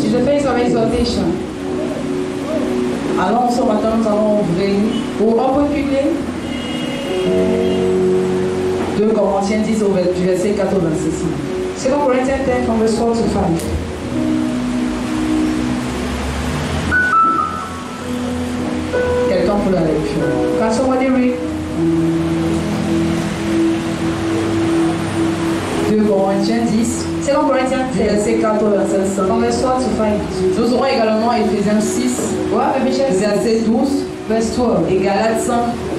It's a phase of exaltation. Alors ce matin, nous allons ouvrir We'll open quickly 2 Corinthiens 10 au verset 4 au 26. 2 Corinthians 10 from verse 4 to 5. Quelqu'un pour la lecture. Can somebody read? 2 Corinthiens 10, 2 Corinthians 10 verset 4 au verset 5. from verse 4 to 5. Nous aurons également Éphésiens 6, Well, Ephesians 6, verset 12 verse 12. et Galates 5,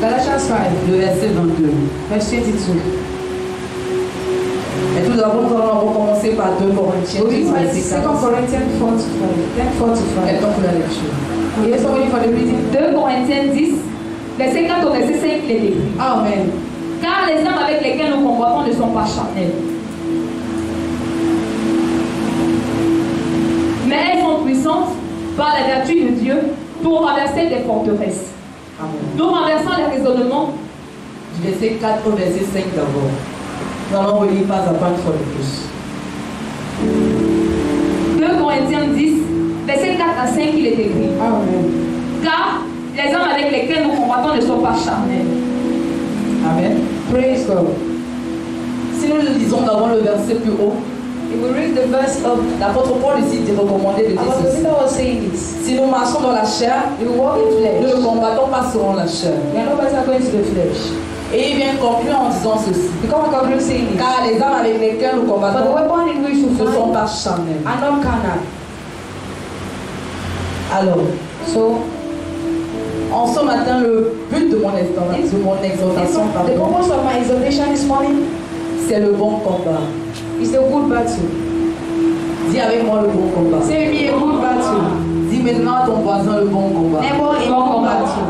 Galatians 5, le verset 22. verse 22. Et tout d'abord, nous allons commencer par 2 Corinthiens We'll 10, read by verset 2 4. Corinthians 4 to 5. 10 4 to 5. Quelqu'un pour la lecture. Yes, somebody for the reading. 2 Corinthiens 10, verset 4 au verset 5, il est écrit. Amen. Car les âmes avec lesquelles nous combattons ne sont pas charnelles, mais elles sont puissantes par la vertu de Dieu pour renverser des forteresses. Amen. Nous renversons les raisonnements. Du verset 4 au verset 5 d'abord. Nous allons relire pas à pas une fois de plus. 2 Corinthiens 10, verset 4 à 5, il est écrit. Amen. Car les âmes avec lesquelles nous combattons ne sont pas charnelles. Amen. Praise God. Si nous le lisons d'abord le verset plus haut, If we read the verse of l'apôtre Paul ici dit recommandé de dire Apostle ceci. Peter was saying this. Si nous marchons dans la chair, We walk in nous flesh. ne combattons pas selon la chair. We are not better going to the flesh. Et il vient conclure en disant ceci. Become a conclude saying this. Car les armes avec lesquelles nous For the combattons weapon in which we ne sont fight pas charnelles. are not carnal. Alors, So, en ce matin, le but de mon exhortation, the purpose of my exhortation this morning c'est le bon combat. is the good battle. Dis avec moi le bon combat. Say with me a good battle. Dis maintenant à ton voisin le bon combat. Neighbor, a good battle.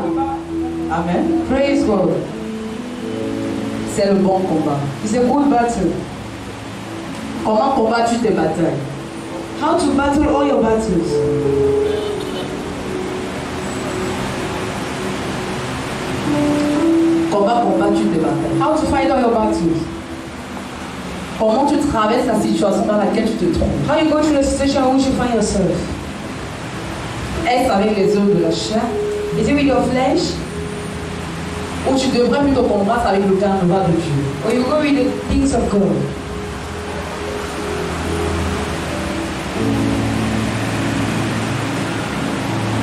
Amen. Praise God. C'est le bon combat. It's a good battle. Comment combattre tes batailles? How to battle all your battles. Comment combattre tes batailles? How to fight all your battles. Comment tu traverses la situation dans laquelle tu te trouves? How you go through the situation in which you find yourself. Est-ce avec les œuvres de la chair? Is it with your flesh? Ou tu devrais plutôt combattre avec le carnaval de Dieu? Or you go with the things of God?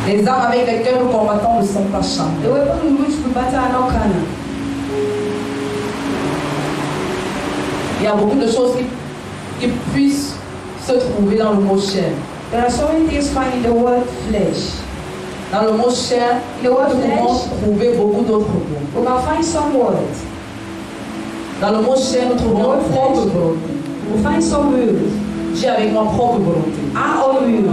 Les armes avec lesquelles nous combattons ne sont pas The charnelles. weapons in which we battle are not carnal. Il y a beaucoup de choses qui puissent se trouver dans le mot chair. There are so many things found in the word flesh. Dans le mot chair, In the word nous pouvons flesh, trouver beaucoup d'autres mots. we can find some words. Dans le mot chair, nous trouvons Dans le propre flesh. volonté. We find some wills. Dis avec moi propre volonté. Our own will.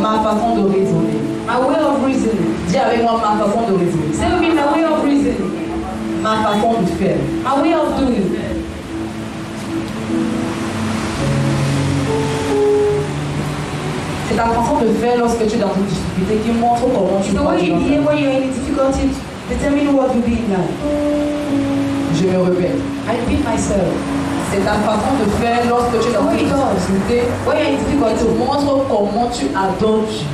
Ma façon de raisonner. My way of reasoning. Dis avec moi ma façon de raisonner. Say with me my way of reasoning. Ma façon de faire. My way of doing. C'est ta façon de faire lorsque tu es dans une difficulté qui montre comment It's tu the vas way you behave vivre. when you're in a difficulty determine what will be in life. Je me répète. I repeat myself. C'est ta façon de faire lorsque tu es dans une difficulté When you're in qui te difficulty, montre comment tu adores Dieu.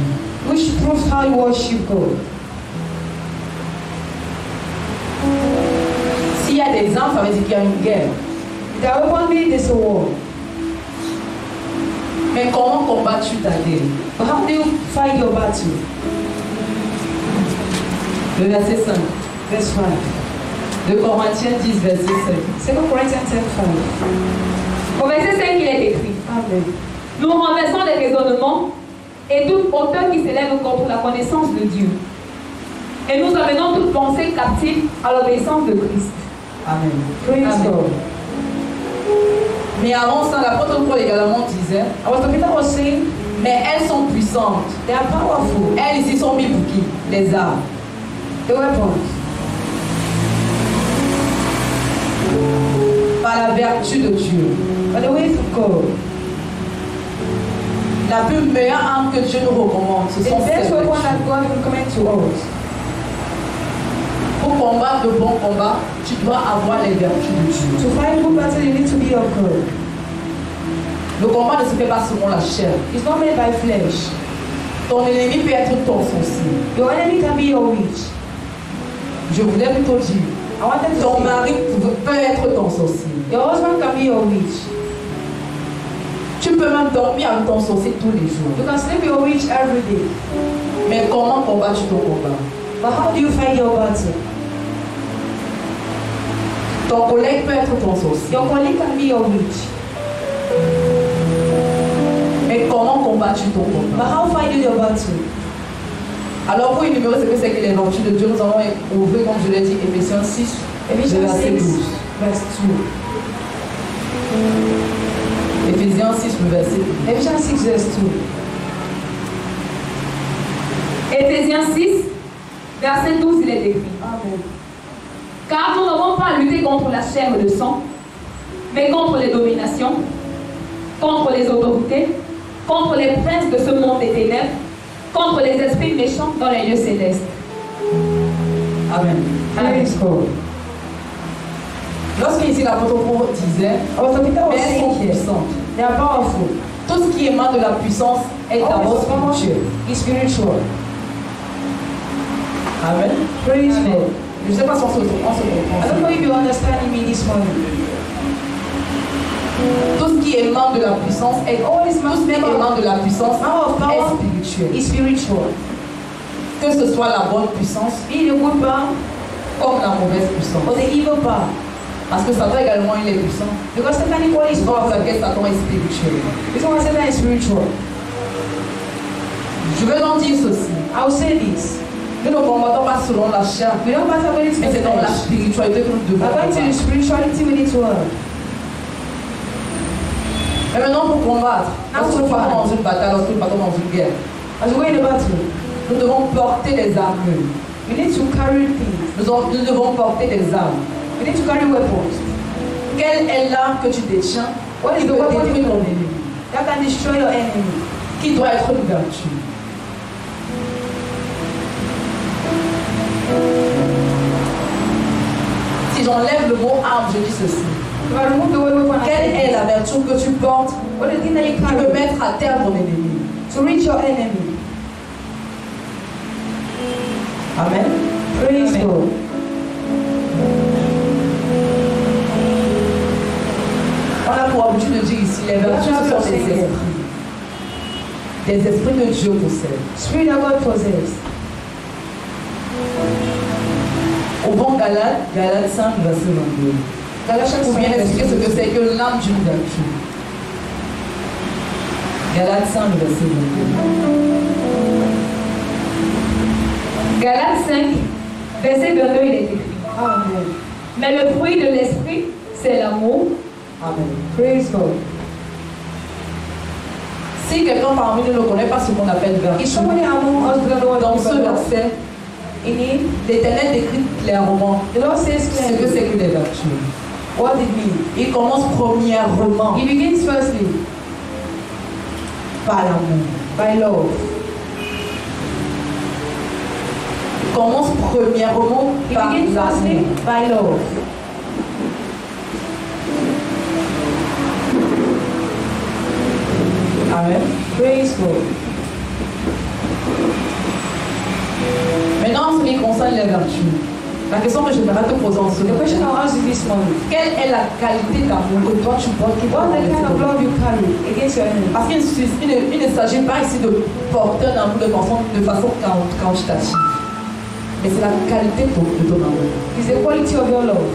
which proves how you worship God. S'il y a des armes, ça veut dire qu'il y a une guerre. The weapon means there's a war. Mais comment combattre-tu ta guerre? But how do you fight your battle? Le verset 5. Verse 5. De Corinthiens 10, verset 5. 2 Corinthians 10, 5. Au verset 5, il est écrit. Amen. Nous renversons les raisonnements et toute hauteur qui s'élève contre la connaissance de Dieu. Et nous amenons toute pensée captive à l'obéissance de Christ. Amen. Praise Amen. God. Mais avant ça, l'apôtre Paul également disait, Apostle Peter was saying, mais elles sont puissantes. they are powerful. Elles ici sont mis pour qui? Les armes. The weapons. Par la vertu de Dieu. By the ways of God. La plus meilleure arme que Dieu nous recommande, ce The sont best ces weapon vertus. that God will recommend to us. Pour combattre le bon combat, tu dois avoir les vertus de Dieu. To fight good battle, you need to be of God. Le combat ne se fait pas selon la chair. It's not made by flesh. Ton ennemi peut être ton sorcier. Your enemy can be your witch. Je voulais plutôt dire, I wanted to ton say, mari peut être ton sorcier. your husband can be your witch. Tu peux même dormir avec ton sorcier tous les jours. You can sleep with your witch every day. Mais comment combattre ton combat? But how do you fight your battle? Ton collègue peut être ton sorcier. Your colleague can be your witch. Mais comment combattre ton But combat? how fight you your battle? Alors pour énumérer ce que c'est que les vertus de Dieu, nous allons ouvrir, comme je l'ai dit, Éphésiens 6, Ephesians verset 6, 12. verse 2. Éphésiens 6, verset 12. Ephesians 6, verse 2. Éphésiens 6, verset 12, il est écrit. Amen. Car nous n'avons pas à lutter contre la chair et le sang, mais contre les dominations, contre les autorités, contre les princes de ce monde des ténèbres, contre les esprits méchants dans les lieux célestes. Amen. Praise God. Lorsque ici l'apôtre Paul disait, Our Peter was mais elles sont saying here, puissantes. they are powerful. Tout ce qui émane de la puissance est d'abord All spirituel. is spiritual. Amen. Praise Amen. God. Je ne sais pas si on se I don't know comprend. if you understand me this morning. Tout ce qui émane de la puissance est All this tout ce qui émane de la puissance power of power est spirituel. is spiritual. Que ce soit la bonne puissance Be the good power comme la mauvaise puissance. or the evil power. Parce que Satan également il est puissant. Because Satan equally is C'est pour powerful. laquelle Satan est spirituel. This one Satan is spiritual. Je veux donc dire ceci. I will say this. Nous ne combattons pas selon la chair, We don't battle with mais c'est dans la flesh. spiritualité que nous devons According to the combattre. spirituality we need to work. Mais maintenant pour combattre, lorsque nous partons dans une bataille, lorsque nous partons dans une guerre, As we go in the battle, nous devons porter des armures. we need to carry things. Nous devons porter des armes. We need to carry weapons. Quelle est l'arme que tu détiens? What is Qui the peut weapon détruire ton ennemi? that can destroy your enemy? Qui doit être une vertu? Si j'enlève le mot arme, je dis ceci. If I remove the word weapon, I Quelle say est la vertu que tu portes what is the thing that you qui peut carry mettre à terre ton ennemi? to reach your enemy? Amen. Praise Amen. God. On a pour habitude de dire ici, les vertus ce sont des esprits. Des esprits que Dieu possède. Spirit that God possesses. Au bon Galates, Galates 5, verset 22. Galatians Pour bien 5, expliquer ce que c'est que l'âme d'une vertu. Galates 5, verset 22. Galates 5, verset 22, il est écrit. Amen. Mais le fruit de l'esprit, c'est l'amour, Amen. Praise God. Si quelqu'un parmi nous ne connaît pas ce qu'on appelle If vertu, somebody among us doesn't know what dans to ce do, verset, in it, l'Éternel décrit clairement the Lord says ce que clearly c'est que les vertus. what it means. Il commence premièrement He begins firstly par l'amour. by love. Il commence premièrement He par begins firstly l'amour. by love. Amen. Praise God. Maintenant, en ce qui concerne les vertus, la question que je voudrais te poser en ce The moment, question I'll ask you this morning: quelle est la qualité d'amour que toi tu portes qui what doit the kind of love you carry against your enemy? Parce qu'il ne s'agit pas ici de porter un amour de façon quantitative. Mais c'est la qualité de ton amour. It's the quality of your love.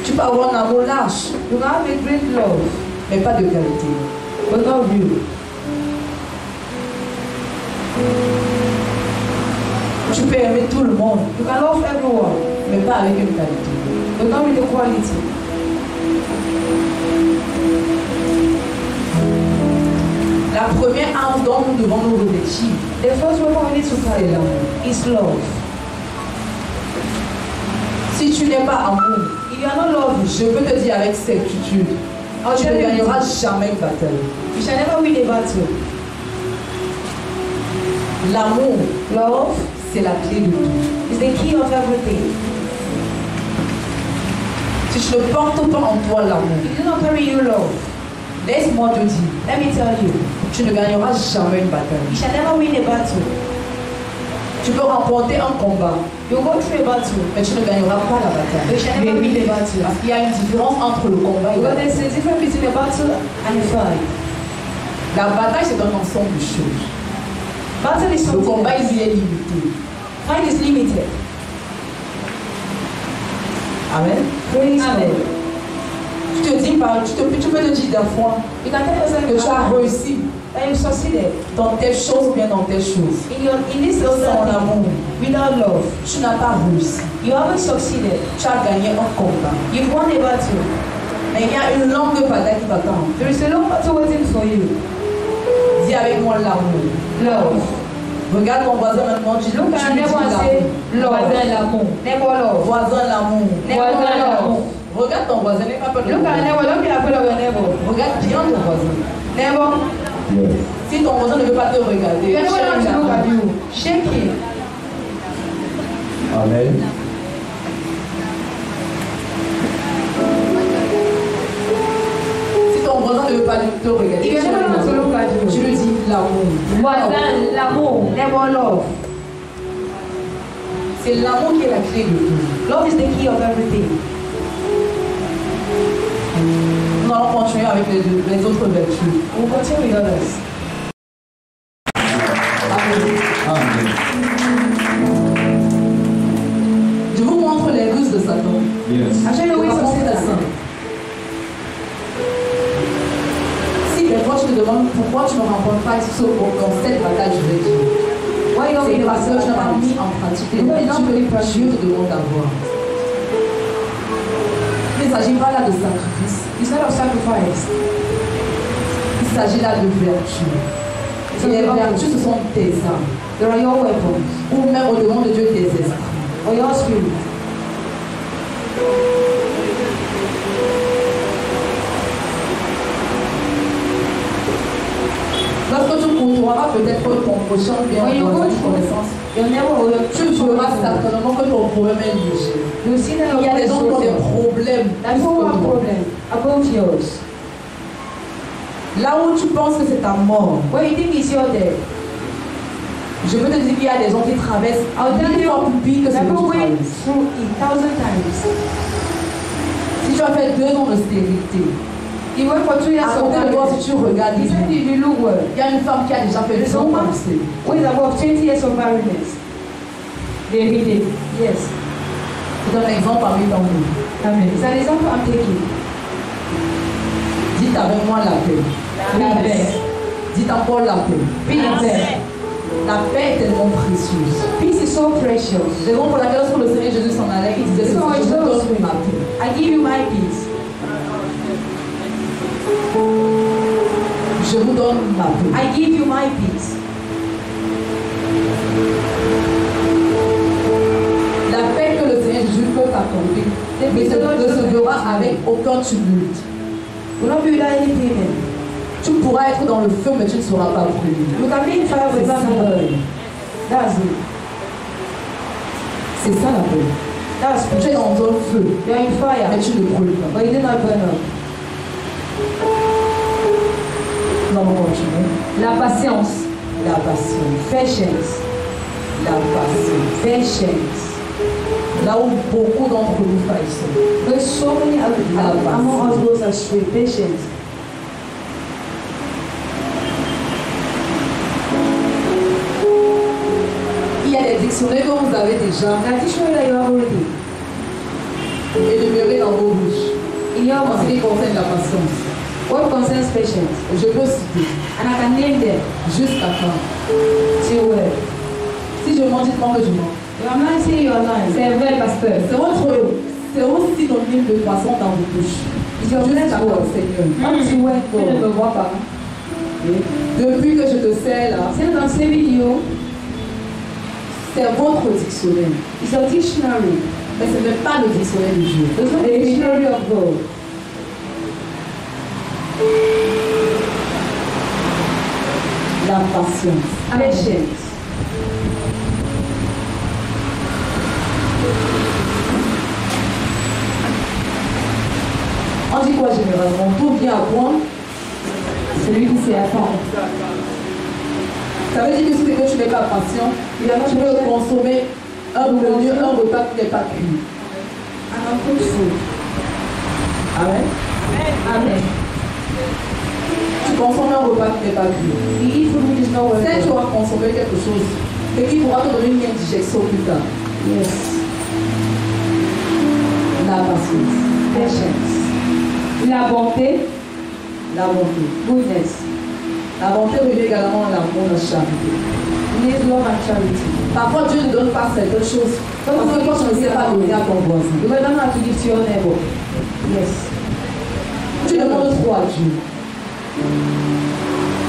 Tu peux avoir un amour large, You can have a great love, mais pas de qualité. but not real. Tu peux aimer tout le monde, You can love everyone, mais pas avec une qualité. but not with the quality. La première arme dont nous devons nous revêtir, The first weapon we need to carry is love. si tu n'es pas amour, If you are not loving, je peux te dire avec certitude, I'll tu tell ne you, gagneras jamais une bataille. you shall never win a battle. L'amour, Love c'est la clé de tout. is the key of everything. Si tu ne portes pas en toi l'amour, If you do not carry your love, Laisse-moi te dire, Let me tell you, tu ne gagneras jamais une bataille. you shall never win a battle. Tu peux remporter un combat, You go through a battle, mais tu ne gagneras pas la but bataille. you shall never win a battle. Parce qu'il y a une différence entre le combat et la Because there's a difference between a battle and a fight. La bataille, c'est un ensemble de choses. Battle is Le something combat, else. il est limité. Fight is limited. Amen. Praise Amen. God. Tu peux te dire d'un fois You can tell yourself que tu as réussi that you succeeded dans telle chose ou bien dans telle chose. in this Sans other amour, thing, without love. tu n'as pas réussi. You haven't succeeded. Tu as gagné un combat. You've won a battle. Mais il y a une longue bataille qui t'attend. There is a long battle waiting for you. Dis avec moi l'amour. Love. Regarde ton voisin maintenant, dis Look tu at lui dis neighbor and say, l'amour. Voisin l'amour. Neighbor love. Voisin l'amour. Neighbor Voisin love. l'amour. Regarde ton voisin, n'aie pas peur de Look at lui. neighbor. Don't be afraid of your neighbor. Regarde bien ton voisin. Neighbor. Si ton voisin ne veut pas te regarder, If anyone wants to look at cherche-le. you, shake him. Amen. Si ton voisin ne veut pas te regarder, If anyone wants to cherche-le. look at Tu you, lui dis l'amour. Voisin l'amour. neighbor love. C'est l'amour qui est la clé de tout. Love is the key of everything. Nous allons continuer avec les autres vertus. We'll continue with others. Amen. Je vous montre les ruses de Satan. Yes. I show you De ways of façon très Satan. simple. Si des fois tu te demandes pourquoi tu ne remportes pas dans cette bataille, je vais dire. Why you don't C'est win a parce que tu n'as pas battle? mis en pratique les Because vertus not really que Dieu te demande d'avoir. Il ne s'agit pas là de sacrifice. It's not of sacrifice. Il s'agit là de vertus. Et les vertus, ce sont tes armes. There are your weapons Ou même au devant de Dieu, tes esprits. or your spirit. Lorsque tu côtoieras peut-être ton prochain ou bien When you ton go voisin de through connaissance, your neighbor or your tu verras certainement que ton problème est léger. you see that Il y a des gens qui ont des problèmes. That people have problem above yours. Là où tu penses que c'est ta mort, Where you think is your death. je peux te dire qu'il y a des gens qui traversent I'll tell mille fois you, plus pire que ce que people tu went traverses. through it 1,000 times. Si tu as fait 2 ans de stérilité, You went for 2 years à of côté de toi, si marriage. tu regardes, He said if you look well, il y a une femme qui a déjà fait 2 ans de stérilité. with above 20 years of barrenness. Vérité. Yes. C'est un exemple parmi tant d'autres. Amen. It's an example I'm taking. Dites avec moi la paix. La paix. Dites encore la paix. Peace. La paix est tellement précieuse. Peace is so precious. Raison pour laquelle lorsque le Seigneur Jésus s'en allait, il disait So I je vous chose donne ma paix. I give you my peace. Je vous donne ma paix. I give you my peace. La paix que le Seigneur Jésus peut t'accorder ne se verra avec aucun tumulte. Will not be without any payment. Tu pourras être dans le feu, mais tu ne seras pas brûlé. You can be in fire C'est without ça la burning. paix. That's it. C'est ça la paix. That's Tu es peace. dans un feu, You're in fire, mais tu ne brûles pas. but you did not burn up. Nous allons continuer. La patience. La patience. Patience. La patience. Patience. Là où beaucoup d'entre nous faillissent. There's so many among us goes astray. Patience. Il y a des dictionnaires que vous avez déjà Now, dictionary that you have already énumérés dans vos bouches. in your En ce mouth, qui concerne la patience. what concerns patience, Je peux citer and I can name them jusqu'à quand. till where. Si je mens, dites-moi que je mens. If I'm not saying you're lying, C'est vrai, pasteur. C'est aussi synonyme de poisson dans vos bouches. it's your Jusqu'à next quand, word. Seigneur. Until when, Tu ne me God. vois pas. Depuis que je te sais là, Since I'm saving you, c'est votre dictionnaire. it's your dictionary. Mais ce n'est pas le dictionnaire de Dieu. It's not the dictionary of God. La patience. Patience. On dit quoi généralement? Tout vient à point celui qui s'y attend. Ça veut dire que si tu n'es pas patient, tu peux consommer un repas qui n'est pas cuit. Amen. Amen. Tu consommes un repas qui n'est pas cuit. Si tu vas consommer quelque chose et qui pourra te donner une indigestion plus tard. Yes. La patience. Patience. La bonté. La bonté. Goodness. La bonté revient également à l'amour, la charité. Need love and charity. Parfois, Dieu ne donne pas certaines choses parce que toi, tu ne sais pas donner à ton voisin. You don't have to give to your neighbor. Yes. Tu demandes trop à Dieu.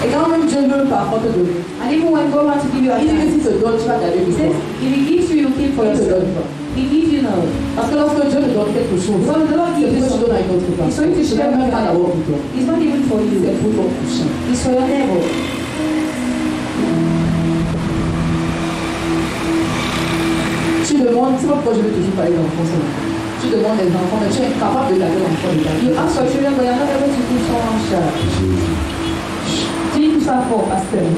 Et quand même Dieu veut parfois te donner, And even when God wants to give you a il dit que chance, s'il te donne, tu vas garder He pour says, toi. if He gives you, you keep for Il ne te yourself. donne pas. He gives you now. Parce que lorsque Dieu te donne quelque chose, Because the Lord c'est gives you pour que tu donnes à something. une autre He's personne. going to Ce share n'est même pas d'abord pour toi. It's not even for you. C'est pour ton prochain. It's for your neighbor. Tu demandes, c'est pas pourquoi je veux toujours parler d'enfants seulement. Tu demandes des enfants, mais tu es incapable de garder l'enfant de ta vie. You ask for children, but you're not able to give someone charge. Dis tout ça fort, pasteur.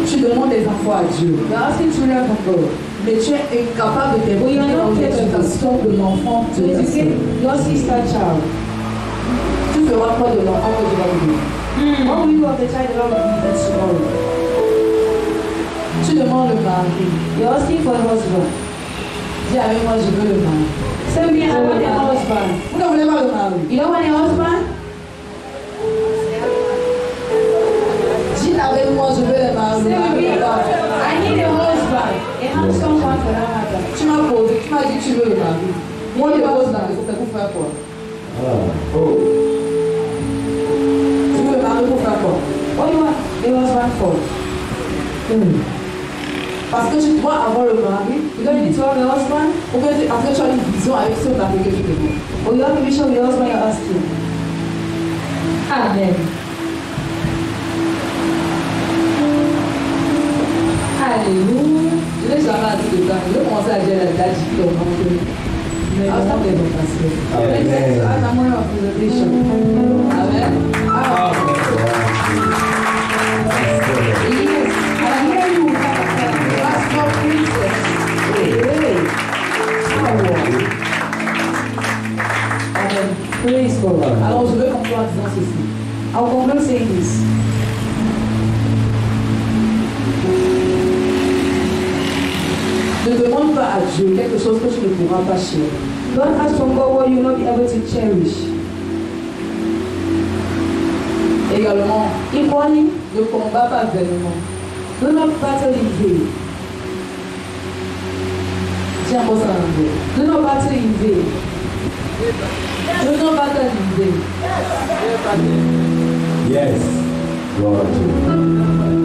Tu demandes des enfants à Dieu. You're asking children from God. Mais tu es incapable de t'impliquer dans l'éducation de l'enfant To de ta educate soeur. your sister child. Tu feras quoi de l'enfant que tu vas te donner? What will you of the child the Lord will give them tomorrow? Tu demandes le mari. You're asking for a husband. Dis avec moi, je veux le mari. Say me, I want a husband. Vous ne voulez pas le mari? You don't want a husband? Dis avec moi, je veux le mari. Say Le with mari me, est là. I need a husband. A handsome one for that matter. Tu m'as posé, tu m'as dit que tu veux le mari. Moi, je pose la question, c'est pour faire quoi? Tu veux le mari pour faire quoi? What do you want a husband for? Parce que tu dois avoir le mari. You don't need to have a husband? Ou bien parce que tu as une vision avec ce mari que tu demandes. Or you have a vision with the husband you're asking? Amen. Alléluia. Je n'ai jamais dit de ça. Je vais commencer à dire la date qui est au nom de mais avant de mon pasteur. Amen. À la moindre présentation. Amen. Yes. I hear you, Pastor. Pastor Princess. Hey. Amen. Praise God. Alors je veux conclure en disant ceci. I'll conclude saying this. Ne demande pas à Dieu quelque chose que tu ne pourras pas chérir. Don't ask from God what you will not be able to cherish. Également, Equally, ne combat pas vainement. do not battle in vain. Tiens, moi ça en anglais. Do not battle in vain. Do not battle in vain. Yes. Lord.